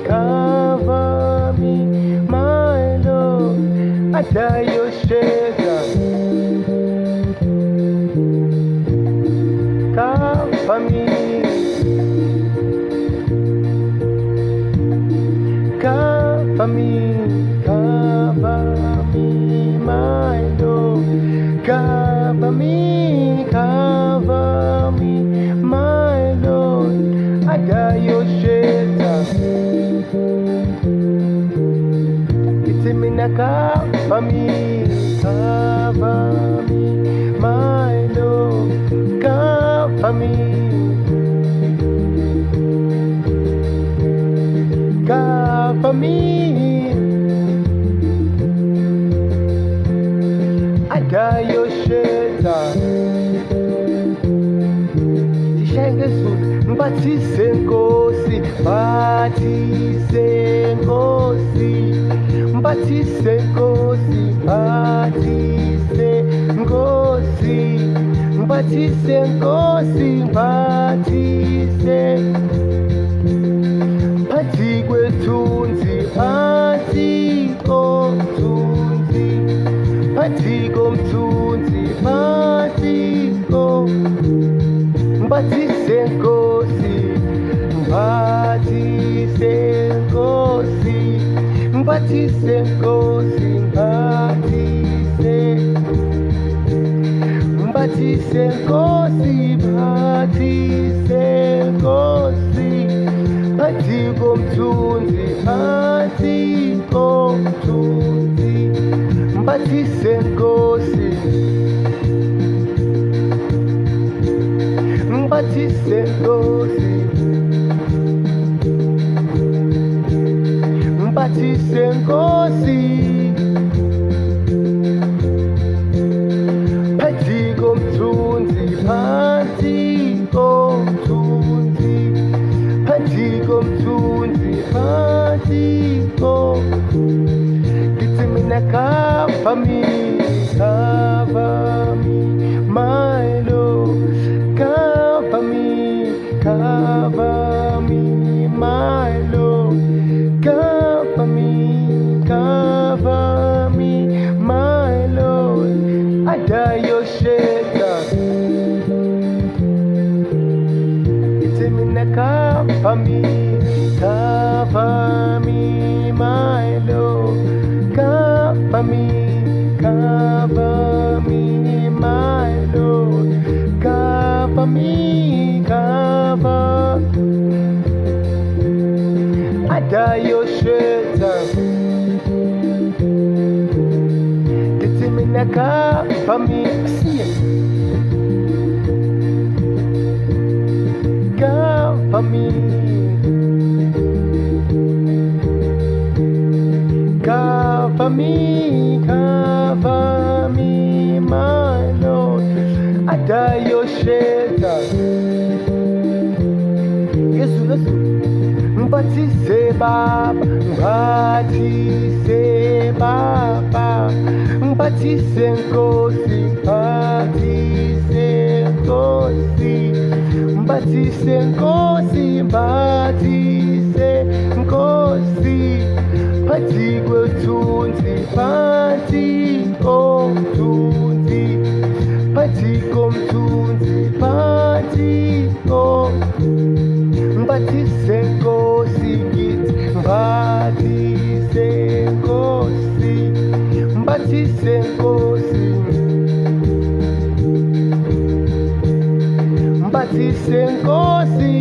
cover me, my Lord, under your shelter. Cover me, cover me, my Lord. Cover me, my Lord, under your shelter. It's me na cover me, my Lord. Cover me, cover me, under your shelter. Tishengesu, mbathise Nkosi, mbathise Nkosi, mbathise Nkosi, mbathise Nkosi, mbathise Nkosi, mbathise. Phathi kwethunzi, phathi komthunzi, phathi komthunzi, phathi mbathise Nkosi, mbathise Nkosi, mbathise Nkosi, mbathise. Mbathise Nkosi, mbathise Nkosi, phathi komthunzi, phathi komthunzi, mbathise Nkosi, mbathise Nkosi, mbathise Nkosi, phathi komthunzi, phathi komthunzi, phathi komthunzi, phathi Kithi mina cover me, my Lord. Cover me, my Lord. Cover me, my Lord, under your shelter. It's me na cover me, my Lord. Cover me, my Lord. Cover me, under your shelter. It's me na cover me, cover me, cover me, my Lord, under your shelter. Yesu, mbathise Baba, mbathise Baba, mbathise Nkosi, mbathise Nkosi, mbathise Nkosi, mbathise Nkosi, phathi kwethunzi, phathi komthunzi, phathi komthunzi, phathi mbathise Nkosi, ngithi mbathise Nkosi, mbathise Nkosi, mbathise Nkosi,